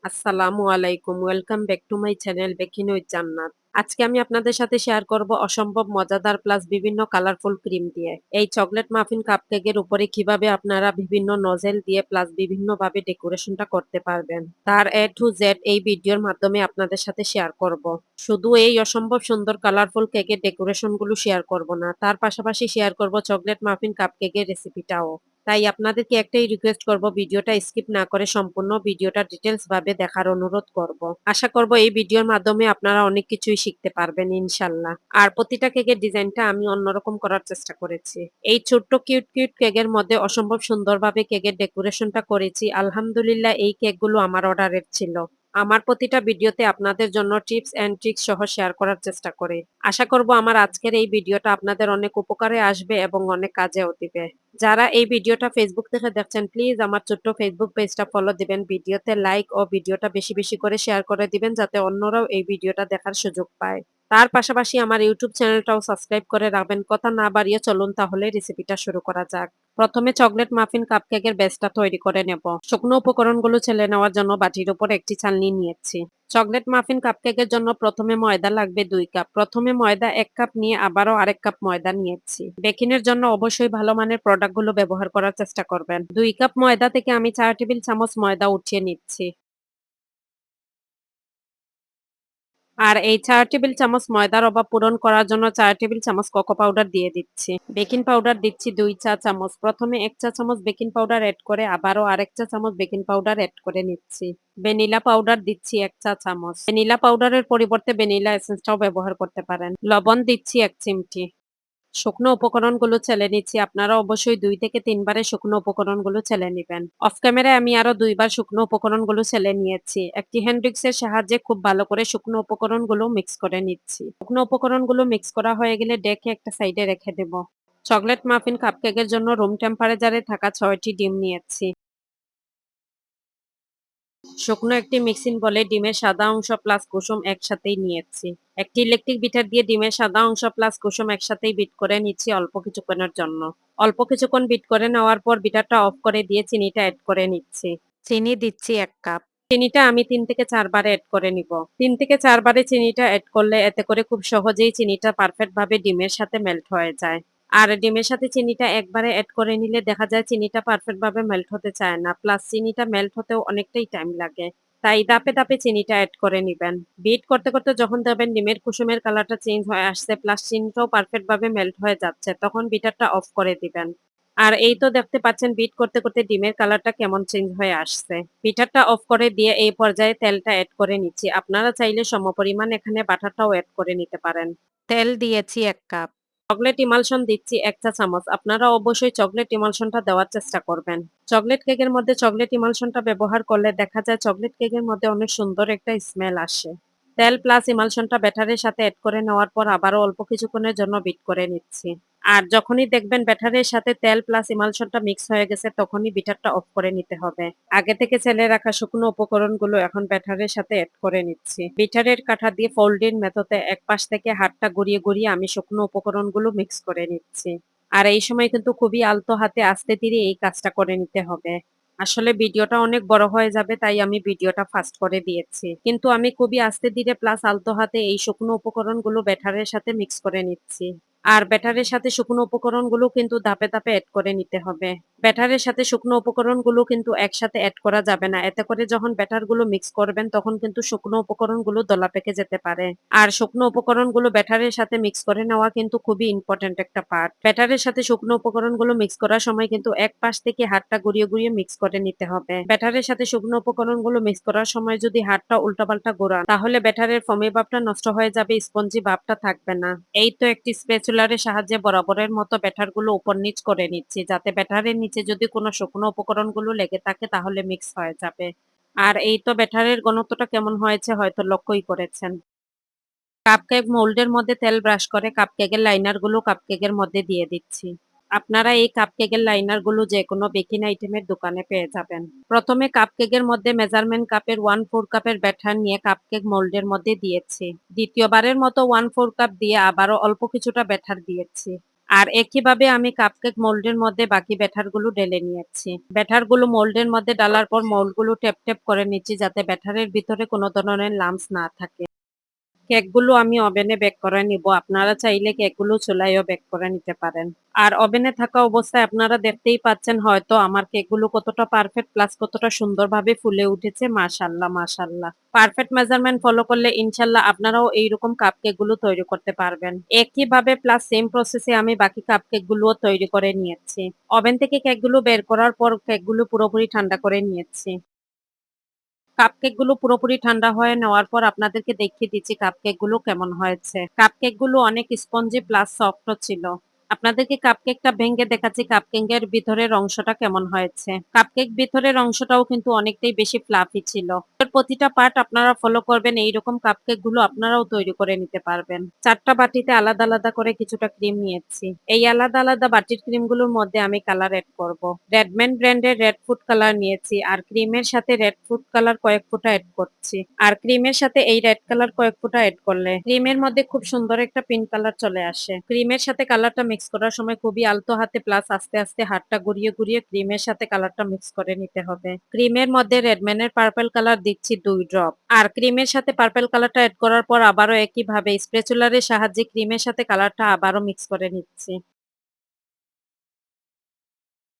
আসসালামু আলাইকুম। Welcome back to my channel baking with জান্নাত। আজকে আমি আপনাদের সাথে শেয়ার করব অসম্ভব মজাদার প্লাস বিভিন্ন কালারফুল ক্রিম দিয়ে এই চকলেট মাফিন কাপকেকের উপরে কিভাবে আপনারা বিভিন্ন নজেল দিয়ে প্লাস বিভিন্নভাবে ডেকোরেশনটা করতে পারবেন। তার এ টু জেড এই ভিডিওর মাধ্যমে আপনাদের সাথে শেয়ার করব। শুধু এই অসম্ভব সুন্দর কালারফুল কেকের ডেকোরেশনগুলো শেয়ার করব না, তার পাশাপাশি শেয়ার করব চকলেট মাফিন কাপকেকের রেসিপিটাও। তাই আপনাদেরকে একটাই রিকোয়েস্ট করব, ভিডিওটা স্কিপ না করে সম্পূর্ণ ভিডিওটা ডিটেলস ভাবে দেখার অনুরোধ করব। আশা করব এই ভিডিওর মাধ্যমে আপনারা অনেক কিছুই শিখতে পারবেন ইনশাল্লাহ। আর প্রতিটা কেকের ডিজাইনটা আমি অন্যরকম করার চেষ্টা করেছি। এই ছোট্ট কিউট কিউট কেকের মধ্যে অসম্ভব সুন্দরভাবে কেকের ডেকোরেশনটা করেছি। আলহামদুলিল্লাহ, এই কেকগুলো আমার অর্ডারের ছিল। আমার প্রতিটা ভিডিওতে আপনাদের জন্য টিপস এন্ড ট্রিক্স সহ শেয়ার করার চেষ্টা করি। আশা করব আমার আজকের এই ভিডিওটা আপনাদের অনেক উপকারে আসবে এবং অনেক কাজেও দিবে। যারা এই ভিডিওটা ফেসবুক থেকে দেখছেন, প্লিজ আমার ছোট্ট ফেসবুক পেজটা ফলো দিবেন, ভিডিওতে লাইক ও ভিডিওটা বেশি বেশি করে শেয়ার করে দিবেন যাতে অন্যরাও এই ভিডিওটা দেখার সুযোগ পায়। তার পাশাপাশি আমার ইউটিউব চ্যানেলটাও সাবস্ক্রাইব করে রাখবেন। কথা না বাড়িয়ে চলুন তাহলে রেসিপিটা শুরু করা যাক। প্রথমে চকলেট মাফিন কাপকেকের বেসটা তৈরি করে নেব। শুকনো উপকরণগুলো ছেলে নেওয়ার জন্য বাটির উপর একটি চালনি নিয়েছি। চকলেট মাফিন কাপকেকের জন্য প্রথমে ময়দা লাগবে 2 কাপ। প্রথমে ময়দা 1 কাপ নিয়ে আবারও আরেক কাপ ময়দা নিয়েছি। বেকিং এর জন্য অবশ্যই ভালো মানের প্রোডাক্টগুলো ব্যবহার করার চেষ্টা করবেন। 2 কাপ ময়দা থেকে আমি 4 টেবিল চামচ ময়দা উঠিয়ে নিচ্ছি। আর এই 4 টেবিল চামচ ময়দার অভাব পূরণ করার জন্য 4 টেবিল চামচ কোকো পাউডার দিয়ে দিচ্ছি। বেকিং পাউডার দিচ্ছি 2 চা চামচ। প্রথমে 1 চা চামচ বেকিং পাউডার এড করে আবারও আরেক চা চামচ বেকিং পাউডার এড করে নিচ্ছি। ভ্যানিলা পাউডার দিচ্ছি 1 চা চামচ। ভ্যানিলা পাউডারের পরিবর্তে ভ্যানিলা এসেন্সটাও ব্যবহার করতে পারেন। লবণ দিচ্ছি 1 চিমটি। শুকনো উপকরণগুলো ছেলে নিচ্ছি। আপনারা অবশ্যই 2 থেকে 3 বারে শুকনো উপকরণগুলো ছেলে নিবেন। অফ ক্যামেরায় আমি আরো 2 বার শুকনো উপকরণগুলো ছেলে নিয়েছি। একটি হ্যান্ড উইক্সের সাহায্যে খুব ভালো করে শুকনো উপকরণগুলো মিক্স করে নিচ্ছি। শুকনো উপকরণগুলো মিক্স করা হয়ে গেলে ডেকে একটা সাইডে রেখে দেব। চকলেট মাফিন কাপকেকের জন্য রুম টেম্পারেচারে থাকা 6টি ডিম নিয়েছি। শুকনো একটি মিক্সিং বলে ডিমের সাদা অংশ প্লাস কুসুম একসাথেই নিয়েছি। একটি ইলেকট্রিক বিটার দিয়ে ডিমের সাদা অংশ প্লাস কুসুম একসাথেই বিট করে নিচ্ছি অল্প কিছুক্ষণের জন্য। অল্প কিছুক্ষণ বিট করে নেওয়ার পর বিটারটা অফ করে দিয়ে চিনিটা এড করে নিচ্ছি। চিনি দিচ্ছি 1 কাপ। চিনিটা আমি 3 থেকে 4 বারে এড করে নিব। 3 থেকে 4 বারে চিনিটা এড করলে এতে করে খুব সহজেই চিনিটা পারফেক্ট ভাবে ডিমের সাথে মেল্ট হয়ে যায়। আর ডিমের সাথে চিনিটা একবারে এড করে নিলে দেখা যায় চিনিটা পারফেক্ট ভাবে মেল্ট হতে চায় না, প্লাস চিনিটা মেল্ট হতেও অনেকটাই টাইম লাগে। তাই ধাপে ধাপে চিনিটা এড করে নিবেন। বিট করতে করতে যখন দেখবেন ডিমের কুসুমের কালারটা চেঞ্জ হয়ে আসছে প্লাস চিনিটাও পারফেক্ট ভাবে মেল্ট হয়ে যাচ্ছে, তখন বিটারটা অফ করে দিবেন। আর এই তো দেখতে পাচ্ছেন বিট করতে করতে ডিমের কালারটা কেমন চেঞ্জ হয়ে আসছে। বিটারটা অফ করে দিয়ে এই পর্যায়ে তেলটা এড করে নিচ্ছি। আপনারা চাইলে সমপরিমাণ এখানে বাটারটাও এড করে নিতে পারেন। তেল দিয়েছি 1 কাপ। চকলেট ইমালশন দিচ্ছি 1 চা চামচ। আপনারা অবশ্যই চকলেট ইমালশনটা দেওয়ার চেষ্টা করবেন। চকলেট কেকের মধ্যে চকলেট ইমালশনটা ব্যবহার করলে দেখা যায় চকলেট কেকের মধ্যে অনেক সুন্দর একটা স্মেল আসে। তেল প্লাস ইমালশনটা ব্যাটারের সাথে এড করে নেওয়ার পর আবারও অল্প কিছুক্ষণের জন্য বিট করে নিচ্ছি। আর যখনই দেখবেন ব্যাটারের সাথে তেল প্লাস ইমালশনটা মিক্স হয়ে গেছে তখনই বিটারটা অফ করে নিতে হবে। আগে থেকে ছেলে রাখা শুকনো উপকরণগুলো এখন ব্যাটারের সাথে এড করে নিচ্ছি। বিটারের কাঠা দিয়ে ফোল্ডিং মেথডে এক পাশ থেকে হাতটা গড়িয়ে গড়িয়ে আমি শুকনো উপকরণগুলো মিক্স করে নিচ্ছি। আর এই সময় কিন্তু খুবই আলতো হাতে আস্তে ধীরে এই কাজটা করে নিতে হবে। আসলে ভিডিওটা অনেক বড় হয়ে যাবে তাই আমি ভিডিওটা ফাস্ট করে দিয়েছি। কিন্তু আমি খুবই আস্তে ধীরে প্লাস আলতো হাতে এই শুকনো উপকরণগুলো ব্যাটারের সাথে মিক্স করে নিচ্ছি। আর ব্যাটারের সাথে শুকনো উপকরণগুলো কিন্তু ধাপে ধাপে এড করে নিতে হবে। ব্যাটারের সাথে শুকনো উপকরণগুলো কিন্তু একসাথে এড করা যাবে না। এতে করে যখন ব্যাটারগুলো মিক্স করবেন তখন কিন্তু শুকনো উপকরণগুলো দলা পেকে যেতে পারে। আর শুকনো উপকরণগুলো ব্যাটারের সাথে মিক্স করে নেওয়া কিন্তু খুবই ইম্পর্টেন্ট একটা পার্ট। ব্যাটারের সাথে শুকনো উপকরণগুলো মিক্স করার সময় কিন্তু এক পাশ থেকে হাতটা ঘুরিয়ে ঘুরিয়ে মিক্স করে নিতে হবে। ব্যাটারের সাথে শুকনো উপকরণগুলো মিক্স করার সময় যদি হাতটা উল্টাপাল্টা ঘোরান তাহলে ব্যাটারের ফোমি ভাবটা নষ্ট হয়ে যাবে, স্পঞ্জি ভাবটা থাকবে না। এই তো একটি স্প্যাচুলারের সাহায্যে বরাবরের মতো ব্যাটারগুলো উপর নিচ করে নিচ্ছি যাতে ব্যাটারের নিচে যদি কোনো শুকনো উপকরণগুলো লেগে থাকে তাহলে মিক্স হয়ে যাবে। আর এই তো ব্যাটারের ঘনত্বটা কেমন হয়েছে হয়তো লক্ষ্যই করেছেন। কাপকেক মোল্ডের মধ্যে তেল ব্রাশ করে কাপকেকের লাইনারগুলো কাপকেকের মধ্যে দিয়ে দিচ্ছি। আপনারা এই কাপকেকের লাইনারগুলো যেকোনো বেকিং আইটেমের দোকানে পেয়ে যাবেন। প্রথমে কাপকেকের মধ্যে মেজারমেন্ট কাপের 1/4 কাপের ব্যাটার নিয়ে কাপকেক মোল্ডের মধ্যে দিয়েছি। দ্বিতীয়বারের মতো 1/4 কাপ দিয়ে আবারও অল্প কিছুটা ব্যাটার দিয়েছি। আর একইভাবে আমি কাপকেক মোল্ডের মধ্যে বাকি ব্যাটারগুলো ঢেলে নিয়েছি। ব্যাটারগুলো মোল্ডের মধ্যে ডালার পর মোল্ডগুলো ট্যাপ করে নিচ্ছি যাতে ব্যাটারের ভিতরে কোনো ধরনের লাম্পস না থাকে। কেকগুলো আমি ওভেনে বেক করে নিব। আপনারা চাইলে কেকগুলো চুলায়ও বেক করে নিতে পারেন। আর ওভেনে থাকা অবস্থায় আপনারা দেখতেই পাচ্ছেন হয়তো আমার কেকগুলো কতটা পারফেক্ট প্লাস কতটা সুন্দরভাবে ফুলে উঠেছে। মাশাআল্লাহ, মাশাআল্লাহ। পারফেক্ট মেজারমেন্ট ফলো করলে ইনশাআল্লাহ আপনারাও এইরকম কাপকেকগুলো তৈরি করতে পারবেন। একইভাবে প্লাস সেম প্রসেসে আমি বাকি কাপকেকগুলোও তৈরি করে নিয়েছি। ওভেন থেকে কেকগুলো বের করার পর কেকগুলো পুরোপুরি ঠান্ডা করে নিয়েছি। কাপকেকগুলো পুরোপুরি ঠান্ডা হয়ে নেওয়ার পর আপনাদেরকে দেখিয়ে দিচ্ছি কাপকেকগুলো কেমন হয়েছে। কাপকেকগুলো অনেক স্পঞ্জি প্লাস সফটও ছিল। আপনাদেরকে কাপকেকটা ভেঙে দেখাচ্ছি কাপকেকের ভিতরের অংশটা কেমন হয়েছে। কাপকেক ভিতরের অংশটাও কিন্তু অনেকটাই বেশি ফ্লাফি ছিল। এর প্রতিটা পার্ট আপনারা ফলো করবেন এইরকম কাপকেকগুলো আপনারাও তৈরি করে নিতে পারবেন। ৪ টা বাটিতে আলাদা, আলাদা করে কিছুটা ক্রিম নিয়েছি। এই আলাদা, আলাদা বাটির ক্রিমগুলোর মধ্যে আমি কালার এড করব। রেডম্যান ব্র্যান্ডের রেড ফুড কালার নিয়েছি আর ক্রিমের সাথে রেড ফুড কালার কয়েক ফোঁটা এড করছি। আর ক্রিমের সাথে এই রেড কালার কয়েক ফোঁটা এড করলে ক্রিমের মধ্যে খুব সুন্দর একটা পিঙ্ক কালার চলে আসে। ক্রিমের সাথে কালারটা মিক্স করার সময় খুবই আলতো হাতে প্লাস আস্তে আস্তে হাতটা ঘুরিয়ে ঘুরিয়ে ক্রিমের সাথে কালারটা মিক্স করে নিতে হবে। ক্রিমের মধ্যে রেডম্যানের পার্পল কালার দিচ্ছি 2 ড্রপ। আর ক্রিমের সাথে পার্পল কালারটা এড করার পর আবারও একইভাবে স্প্যাচুলারের সাহায্যে ক্রিমের সাথে কালারটা আবারও মিক্স করে নিচ্ছি।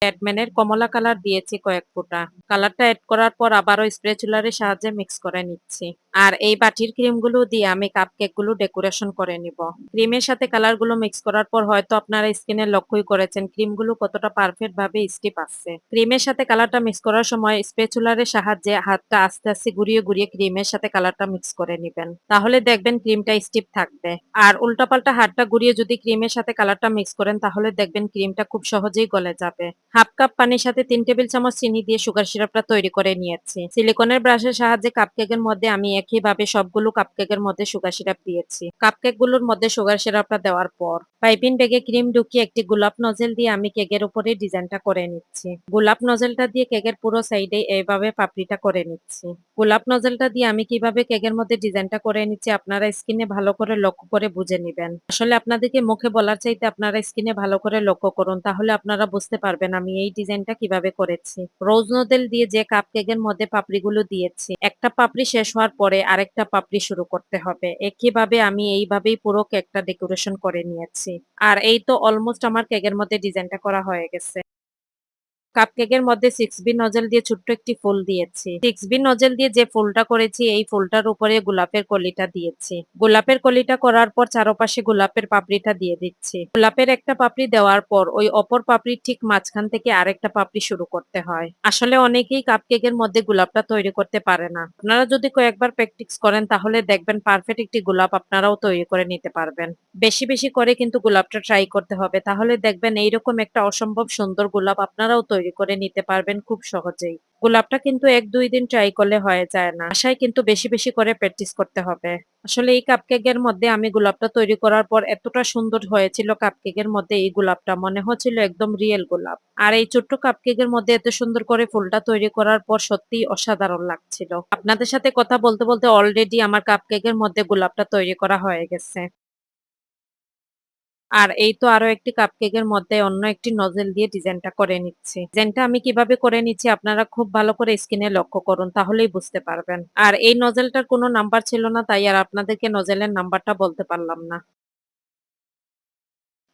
রেডম্যানের কমলা কালার দিয়েছি কয়েক ফোঁটা। কালারটা এড করার পর আবারও স্প্যাচুলারের সাহায্যে মিক্স করে নিচ্ছি। আর এই বাটির ক্রিমগুলো দিয়ে আমি কাপকেকগুলো ডেকোরেশন করে নিব। ক্রিমের সাথে কালারগুলো মিক্স করার পর হয়তো আপনারা স্কিনে লক্ষ্যই করেছেন ক্রিমগুলো কতটা পারফেক্ট ভাবে স্টিপ আসছে। ক্রিমের সাথে কালারটা মিক্স করার সময় স্প্যাচুলারের সাহায্যে হাতটা আস্তে আস্তে ঘুরিয়ে ঘুরিয়ে ক্রিমের সাথে কালারটা মিক্স করে নিবেন। তাহলে দেখবেন ক্রিমটা স্টিপ থাকবে। আর উল্টাপাল্টা হাতটা ঘুরিয়ে যদি ক্রিমের সাথে কালারটা মিক্স করেন তাহলে দেখবেন ক্রিমটা খুব সহজেই গলে যাবে। হাফ কাপ পানির সাথে ৩ টেবিল চামচ চিনি দিয়ে সুগার সিরাপটা তৈরি করে নিয়েছি। সিলিকনের ব্রাশের সাহায্যে কাপকেকের মধ্যে আমি একইভাবে সবগুলো কাপকেকের মধ্যে সুগার সিরাপ দিয়েছি। কাপকেকগুলোর মধ্যে সুগার সিরাপটা দেওয়ার পর পাইপিং ব্যাগে ক্রিম ঢুকিয়ে একটি গোলাপ নজেল দিয়ে আমি কেকের উপরে ডিজাইনটা করে নিচ্ছি। গোলাপ নজেলটা দিয়ে কেকের পুরো সাইডে এইভাবে পাপড়িটা করে নিচ্ছি। গোলাপ নজেলটা দিয়ে আমি কিভাবে কেকের মধ্যে ডিজাইনটা করে নিচ্ছি আপনারা স্কিনে ভালো করে লক্ষ্য করে বুঝে নিবেন। আসলে আপনাদেরকে মুখে বলার চাইতে আপনারা স্কিনে ভালো করে লক্ষ্য করুন তাহলে আপনারা বুঝতে পারবেন আমি এই ডিজাইনটা কিভাবে করেছি। রোজ নজেল দিয়ে যে কাপকেকের মধ্যে পাপড়িগুলো দিয়েছি একটা পাপড়ি শেষ হওয়ার পরে আরেকটা পাপড়ি শুরু করতে হবে। একইভাবে আমি এইভাবেই পুরো কেকটা ডেকোরেশন করে নিয়েছি। আর এই তো অলমোস্ট আমার কেকের মধ্যে ডিজাইনটা করা হয়ে গেছে। কাপকেকের মধ্যে 6B নজেল দিয়ে ছোট্ট একটি ফুল দিয়েছি। 6B নজেল দিয়ে যে ফুলটা করেছি এই ফুলটার উপরে গোলাপের কলিটা দিয়েছি। গোলাপের কলিটা করার পর চারপাশে গোলাপের পাপড়িটা দিয়ে দিচ্ছি। গোলাপের একটা পাপড়ি দেওয়ার পর ওই অপর পাপড়ির ঠিক মাঝখান থেকে আরেকটা পাপড়ি শুরু করতে হয়। আসলে অনেকেই কাপকেকের মধ্যে গোলাপটা তৈরি করতে পারে না। আপনারা যদি কয়েকবার প্র্যাকটিস করেন তাহলে দেখবেন পারফেক্ট একটি গোলাপ আপনারাও তৈরি করে নিতে পারবেন। বেশি বেশি করে কিন্তু গোলাপটা ট্রাই করতে হবে তাহলে দেখবেন এইরকম একটা অসম্ভব সুন্দর গোলাপ আপনারাও তৈরি করে নিতে পারবেন খুব সহজেই। গোলাপটা কিন্তু ১-২ দিন ট্রাই করলে হয়ে যায় না। বাসায় কিন্তু বেশি বেশি করে প্র্যাকটিস করতে হবে। আসলে এই কাপকেকের মধ্যে আমি গোলাপটা তৈরি করার পর এতটা সুন্দর হয়েছিল কাপকেকের মধ্যে এই গোলাপটা মনে হচ্ছিল একদম রিয়েল গোলাপ। আর এই ছোট্ট কাপকেকের মধ্যে এত সুন্দর করে ফুলটা তৈরি করার পর সত্যিই অসাধারণ লাগছিল। আপনাদের সাথে কথা বলতে বলতে অলরেডি আমার কাপকেকের মধ্যে গোলাপটা তৈরি করা হয়ে গেছে। আর এই তো আরো একটি কাপকেকের মধ্যে অন্য একটি নজেল দিয়ে ডিজাইনটা করে নিচ্ছি। ডিজাইনটা আমি কিভাবে করে নিচ্ছি আপনারা খুব ভালো করে স্ক্রিনে লক্ষ্য করুন তাহলেই বুঝতে পারবেন। আর এই নজেলটার কোনো নাম্বার ছিল না তাই আর আপনাদেরকে নজেলের নাম্বারটা বলতে পারলাম না।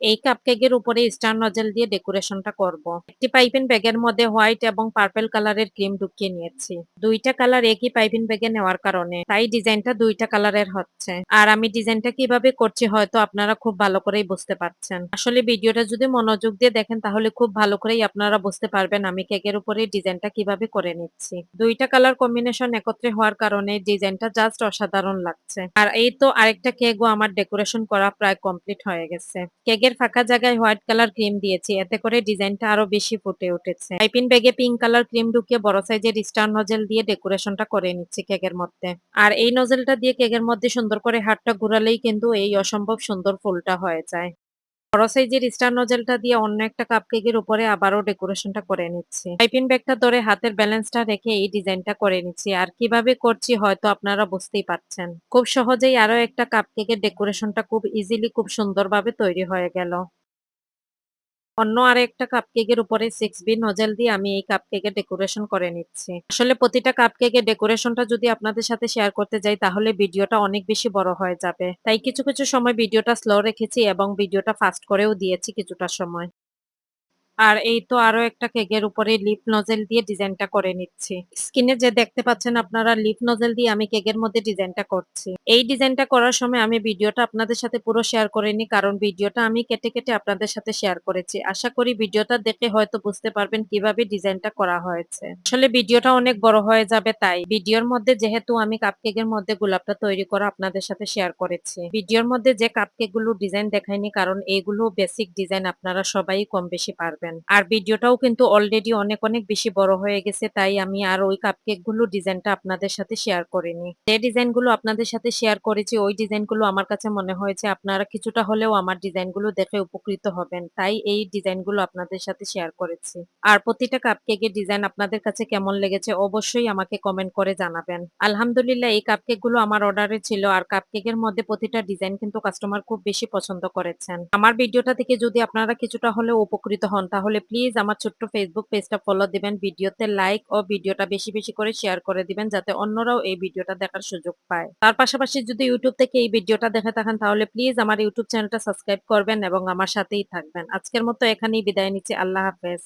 এই কাপকেকের উপরে স্টার নজেল দিয়ে ডেকোরেশনটা করব। একটি পাইপিং ব্যাগের মধ্যে হোয়াইট এবং পার্পল কালারের ক্রিম ঢুকিয়ে নিয়েছি। দুইটা কালার একই পাইপিং ব্যাগে নেওয়ার কারণে তাই ডিজাইনটা দুইটা কালারের হচ্ছে। আর আমি ডিজাইনটা কিভাবে করছি হয়তো আপনারা খুব ভালো করেই বুঝতে পারছেন। আসলে ভিডিওটা যদি মনোযোগ দিয়ে দেখেন তাহলে খুব ভালো করেই আপনারা বুঝতে পারবেন আমি কেকের উপরে ডিজাইনটা কিভাবে করে নিচ্ছি। দুইটা কালার কম্বিনেশন একত্রে হওয়ার কারণে ডিজাইনটা জাস্ট অসাধারণ লাগছে। আর এই তো আরেকটা কেকও আমার ডেকোরেশন করা প্রায় কমপ্লিট হয়ে গেছে। কেকের ফাঁকা জায়গায় হোয়াইট কালার ক্রিম দিয়েছি এতে করে ডিজাইনটা আরো বেশি ফুটে উঠেছে। পাইপিং ব্যাগে পিঙ্ক কালার ক্রিম ঢুকিয়ে বড় সাইজের স্টার নজেল দিয়ে ডেকোরেশনটা করে নিচ্ছি কেকের মধ্যে। আর এই নজেলটা দিয়ে কেকের মধ্যে সুন্দর করে হাতটা ঘুরালেই কিন্তু এই অসম্ভব সুন্দর ফুলটা হয়ে যায়। বড় সাইজের স্টার নজেলটা দিয়ে অন্য একটা কাপকেকের উপরে আবারও ডেকোরেশনটা করে নিচ্ছি। পাইপিং ব্যাগটা ধরে হাতের ব্যালেন্সটা রেখে এই ডিজাইনটা করে নিচ্ছি। আর কিভাবে করছি হয়তো আপনারা বুঝতেই পারছেন। খুব সহজেই আরো একটা কাপকেকের ডেকোরেশনটা খুব ইজিলি খুব সুন্দরভাবে তৈরি হয়ে গেল। অন্য আরেকটা কাপকেকের উপরে 6B নজেল দিয়ে আমি এই কাপকেকের ডেকোরেশন করে নিচ্ছি। আসলে প্রতিটা কাপকেকের ডেকোরেশনটা যদি আপনাদের সাথে শেয়ার করতে যাই তাহলে ভিডিওটা অনেক বেশি বড় হয়ে যাবে। তাই কিছু সময় ভিডিওটা স্লো রেখেছি এবং ভিডিওটা ফাস্ট করেও দিয়েছি কিছুটা সময়। আর এই তো আরো একটা কেকের উপরে লিপ নজেল দিয়ে ডিজাইনটা করে নিচ্ছি। স্ক্রিনে যে দেখতে পাচ্ছেন আপনারা লিপ নজেল দিয়ে আমি কেকের মধ্যে ডিজাইনটা করছি। এই ডিজাইনটা করার সময় আমি ভিডিওটা আপনাদের সাথে পুরো শেয়ার করিনি কারণ ভিডিওটা আমি কেটে আপনাদের সাথে শেয়ার করেছি। আশা করি ভিডিওটা দেখে হয়তো বুঝতে পারবেন কিভাবে ডিজাইনটা করা হয়েছে। আসলে ভিডিওটা অনেক বড় হয়ে যাবে তাই ভিডিওর মধ্যে যেহেতু আমি কাপকেকের মধ্যে গোলাপটা তৈরি করা আপনাদের সাথে শেয়ার করেছি। ভিডিওর মধ্যে যে কাপকেকগুলো ডিজাইন দেখাইনি কারণ এগুলো বেসিক ডিজাইন আপনারা সবাই কম বেশি পারবেন। আর ভিডিওটাও কিন্তু অলরেডি অনেক বেশি বড় হয়ে গেছে তাই আমি আর ওই কাপকেকগুলো ডিজাইনটা আপনাদের সাথে শেয়ার করিনি। যে ডিজাইনগুলো আপনাদের সাথে শেয়ার করেছি ওই ডিজাইনগুলো আমার কাছে মনে হয়েছে আপনারা কিছুটা হলেও আমার ডিজাইনগুলো দেখে উপকৃত হবেন। তাই এই ডিজাইনগুলো আপনাদের সাথে শেয়ার করেছি। আর প্রতিটা কাপকেকের ডিজাইন আপনাদের কাছে কেমন লেগেছে অবশ্যই আমাকে কমেন্ট করে জানাবেন। আলহামদুলিল্লাহ এই কাপকেকগুলো আমার অর্ডারে ছিল আর কাপকেকের মধ্যে প্রতিটা ডিজাইন কিন্তু কাস্টমার খুব বেশি পছন্দ করেছেন। আমার ভিডিওটা থেকে যদি আপনারা কিছুটা হলেও উপকৃত হন তাহলে প্লিজ আমার ছোট্ট ফেসবুক পেজটা ফলো দিবেন, ভিডিওতে লাইক ও ভিডিওটা বেশি করে শেয়ার করে দিবেন যাতে অন্যরাও এই ভিডিওটা দেখার সুযোগ পায়। তার পাশাপাশি যদি ইউটিউব থেকে এই ভিডিওটা দেখে থাকেন তাহলে প্লিজ আমার ইউটিউব চ্যানেলটা সাবস্ক্রাইব করবেন এবং আমার সাথেই থাকবেন। আজকের মতো এখানেই বিদায় নিচ্ছি। আল্লাহ হাফেজ।